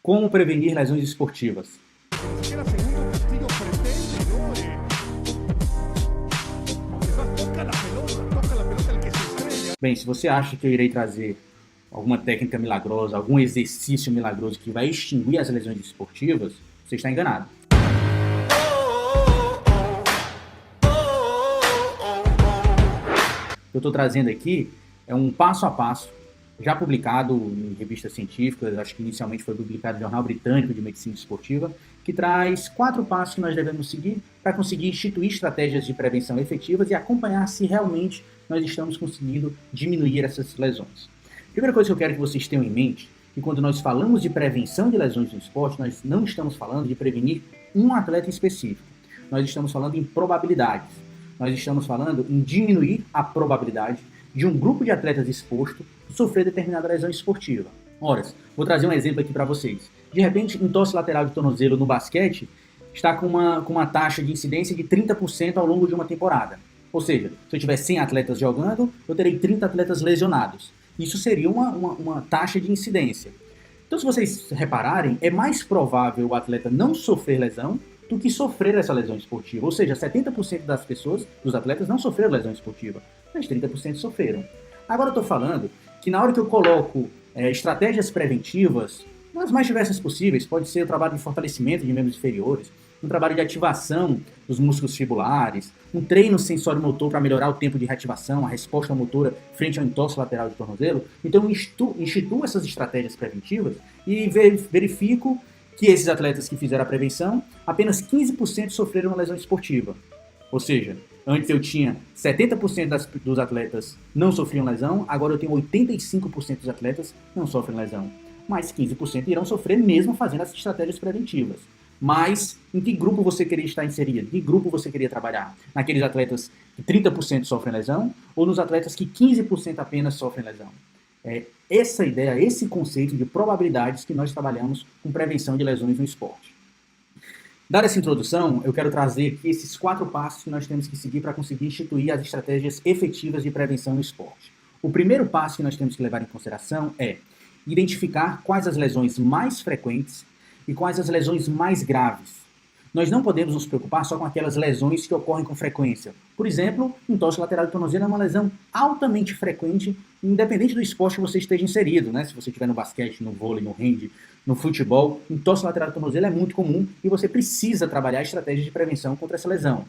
Como prevenir lesões esportivas? Siquiera segundo Castillo pretende, ¿no? Toca la pelota el que se estrella. Bem, se você acha que eu irei trazer alguma técnica milagrosa, algum exercício milagroso que vai extinguir as lesões esportivas, você está enganado. O que eu estou trazendo aqui é um passo a passo, já publicado em revistas científicas, acho que inicialmente foi publicado no Jornal Britânico de Medicina Esportiva, que traz 4 passos que nós devemos seguir para conseguir instituir estratégias de prevenção efetivas e acompanhar se realmente nós estamos conseguindo diminuir essas lesões. Primeira coisa que eu quero que vocês tenham em mente é que quando nós falamos de prevenção de lesões no esporte, nós não estamos falando de prevenir um atleta específico. Nós estamos falando em probabilidades. Nós estamos falando em diminuir a probabilidade de um grupo de atletas exposto sofrer determinada lesão esportiva. Ora, vou trazer um exemplo aqui para vocês. De repente, entorse lateral de tornozelo no basquete está com uma taxa de incidência de 30% ao longo de uma temporada. Ou seja, se eu tiver 100 atletas jogando, eu terei 30 atletas lesionados. Isso seria uma taxa de incidência. Então, se vocês repararem, é mais provável o atleta não sofrer lesão do que sofrer essa lesão esportiva. Ou seja, 70% das pessoas, dos atletas, não sofreram lesão esportiva, mas 30% sofreram. Agora eu estou falando que na hora que eu coloco estratégias preventivas, nas mais diversas possíveis, pode ser o trabalho de fortalecimento de membros inferiores, um trabalho de ativação dos músculos fibulares, um treino sensório-motor para melhorar o tempo de reativação, a resposta motora frente ao entorse lateral de tornozelo. Então eu instituo essas estratégias preventivas e verifico que esses atletas que fizeram a prevenção, apenas 15% sofreram uma lesão esportiva. Ou seja, antes eu tinha 70% dos atletas não sofriam lesão, agora eu tenho 85% dos atletas não sofrem lesão. Mas 15% irão sofrer mesmo fazendo as estratégias preventivas. Mas em que grupo você queria estar inserido? Em que grupo você queria trabalhar? Naqueles atletas que 30% sofrem lesão ou nos atletas que 15% apenas sofrem lesão? É essa ideia, esse conceito de probabilidades que nós trabalhamos com prevenção de lesões no esporte. Dada essa introdução, eu quero trazer aqui esses 4 passos que nós temos que seguir para conseguir instituir as estratégias efetivas de prevenção no esporte. O primeiro passo que nós temos que levar em consideração é identificar quais as lesões mais frequentes e quais as lesões mais graves. Nós não podemos nos preocupar só com aquelas lesões que ocorrem com frequência. Por exemplo, entorse lateral de tornozelo é uma lesão altamente frequente, independente do esporte que você esteja inserido, né? Se você estiver no basquete, no vôlei, no handball, no futebol, entorse lateral de tornozelo é muito comum e você precisa trabalhar estratégias de prevenção contra essa lesão.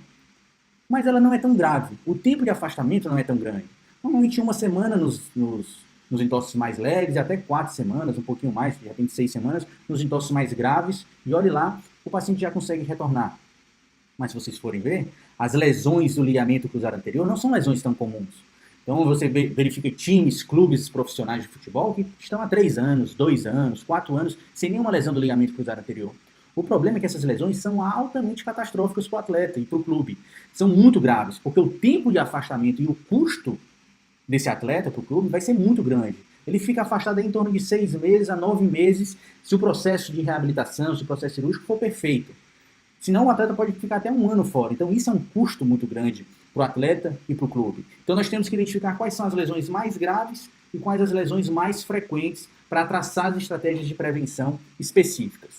Mas ela não é tão grave. O tempo de afastamento não é tão grande. Normalmente 1 semana nos entorses mais leves, e até 4 semanas, um pouquinho mais, de repente 6 semanas, nos entorses mais graves, e olhe lá, o paciente já consegue retornar. Mas se vocês forem ver, as lesões do ligamento cruzado anterior não são lesões tão comuns. Então você verifica times, clubes profissionais de futebol que estão há 3 anos, 2 anos, 4 anos, sem nenhuma lesão do ligamento cruzado anterior. O problema é que essas lesões são altamente catastróficas para o atleta e para o clube. São muito graves, porque o tempo de afastamento e o custo desse atleta para o clube vai ser muito grande. Ele fica afastado em torno de 6 meses a 9 meses se o processo de reabilitação, se o processo cirúrgico for perfeito. Senão o atleta pode ficar até 1 ano fora. Então isso é um custo muito grande para o atleta e para o clube. Então nós temos que identificar quais são as lesões mais graves e quais as lesões mais frequentes para traçar as estratégias de prevenção específicas.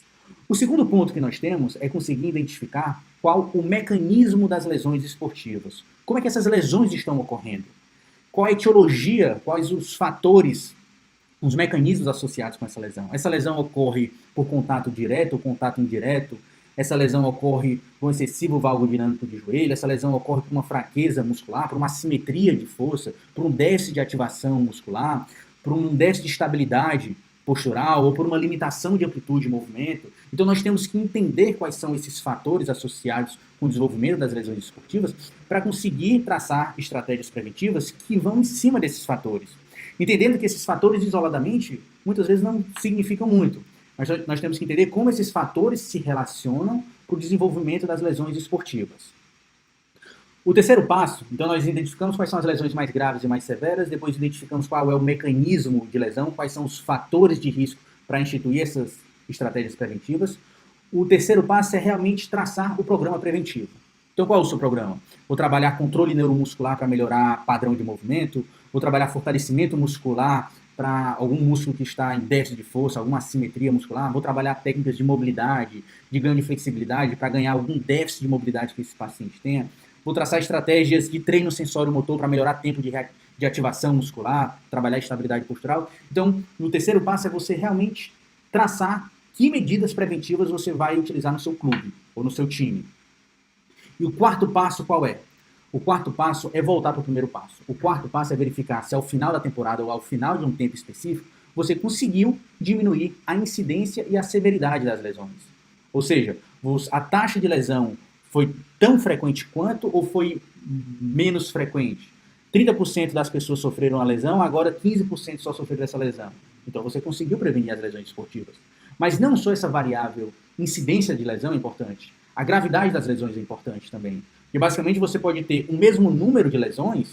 O segundo ponto que nós temos é conseguir identificar qual o mecanismo das lesões esportivas. Como é que essas lesões estão ocorrendo? Qual a etiologia, quais os fatores, os mecanismos associados com essa lesão. Essa lesão ocorre por contato direto ou contato indireto? Essa lesão ocorre por um excessivo valgo dinâmico de joelho? Essa lesão ocorre por uma fraqueza muscular, por uma assimetria de força, por um déficit de ativação muscular, por um déficit de estabilidade postural ou por uma limitação de amplitude de movimento? Então nós temos que entender quais são esses fatores associados com o desenvolvimento das lesões esportivas para conseguir traçar estratégias preventivas que vão em cima desses fatores. Entendendo que esses fatores isoladamente muitas vezes não significam muito, mas nós temos que entender como esses fatores se relacionam para o desenvolvimento das lesões esportivas. O terceiro passo, então nós identificamos quais são as lesões mais graves e mais severas, depois identificamos qual é o mecanismo de lesão, quais são os fatores de risco para instituir essas estratégias preventivas. O terceiro passo é realmente traçar o programa preventivo. Então qual é o seu programa? Vou trabalhar controle neuromuscular para melhorar padrão de movimento, vou trabalhar fortalecimento muscular para algum músculo que está em déficit de força, alguma assimetria muscular, vou trabalhar técnicas de mobilidade, de ganho de flexibilidade para ganhar algum déficit de mobilidade que esse paciente tenha. Vou traçar estratégias de treino sensório-motor para melhorar tempo de ativação muscular, trabalhar estabilidade postural. Então, no terceiro passo é você realmente traçar que medidas preventivas você vai utilizar no seu clube ou no seu time. E o quarto passo qual é? O quarto passo é voltar para o primeiro passo. O quarto passo é verificar se ao final da temporada ou ao final de um tempo específico, você conseguiu diminuir a incidência e a severidade das lesões. Ou seja, a taxa de lesão foi tão frequente quanto ou foi menos frequente? 30% das pessoas sofreram a lesão, agora 15% só sofreram essa lesão. Então você conseguiu prevenir as lesões esportivas. Mas não só essa variável incidência de lesão é importante, a gravidade das lesões é importante também. E basicamente você pode ter o mesmo número de lesões,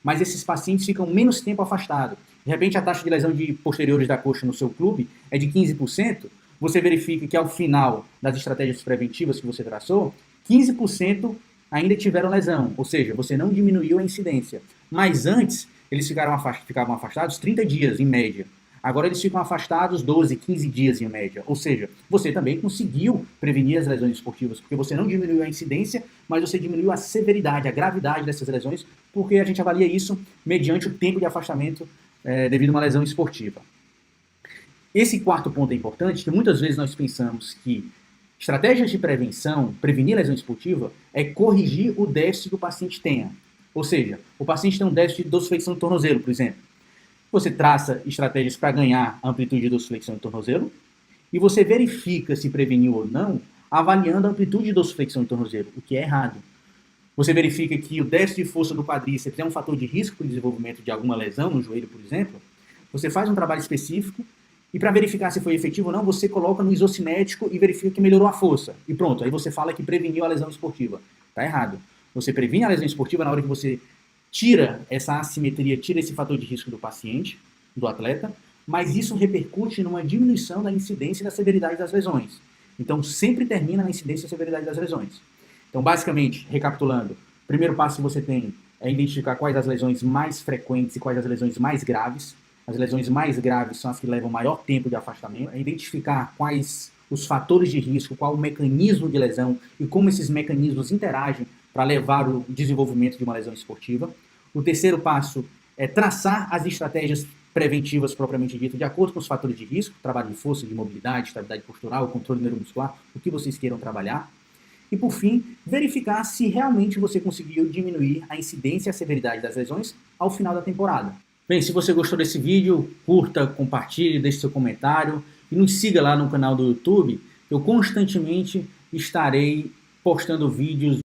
mas esses pacientes ficam menos tempo afastados. De repente a taxa de lesão de posteriores da coxa no seu clube é de 15%, você verifica que ao final das estratégias preventivas que você traçou, 15% ainda tiveram lesão, ou seja, você não diminuiu a incidência. Mas antes, eles ficavam afastados 30 dias, em média. Agora eles ficam afastados 12, 15 dias em média. Ou seja, você também conseguiu prevenir as lesões esportivas, porque você não diminuiu a incidência, mas você diminuiu a severidade, a gravidade dessas lesões, porque a gente avalia isso mediante o tempo de afastamento devido a uma lesão esportiva. Esse quarto ponto é importante, que muitas vezes nós pensamos que estratégias de prevenção, prevenir lesão esportiva, é corrigir o déficit que o paciente tenha. Ou seja, o paciente tem um déficit de dorsiflexão do tornozelo, por exemplo. Você traça estratégias para ganhar a amplitude de dorsiflexão do tornozelo e você verifica se preveniu ou não avaliando a amplitude de dorsiflexão do tornozelo, o que é errado. Você verifica que o déficit de força do quadríceps é um fator de risco para o desenvolvimento de alguma lesão no joelho, por exemplo. Você faz um trabalho específico e para verificar se foi efetivo ou não, você coloca no isocinético e verifica que melhorou a força. E pronto, aí você fala que preveniu a lesão esportiva. Está errado. Você previne a lesão esportiva na hora que você tira essa assimetria, tira esse fator de risco do paciente, do atleta, mas isso repercute numa diminuição da incidência e da severidade das lesões. Então, sempre termina na incidência e severidade das lesões. Então, basicamente, recapitulando, o primeiro passo que você tem é identificar quais as lesões mais frequentes e quais as lesões mais graves. As lesões mais graves são as que levam maior tempo de afastamento. É identificar quais os fatores de risco, qual o mecanismo de lesão e como esses mecanismos interagem para levar o desenvolvimento de uma lesão esportiva. O terceiro passo é traçar as estratégias preventivas propriamente dito, de acordo com os fatores de risco, trabalho de força, de mobilidade, estabilidade postural, controle neuromuscular, o que vocês queiram trabalhar. E por fim, verificar se realmente você conseguiu diminuir a incidência e a severidade das lesões ao final da temporada. Bem, se você gostou desse vídeo, curta, compartilhe, deixe seu comentário e nos siga lá no canal do YouTube. Eu constantemente estarei postando vídeos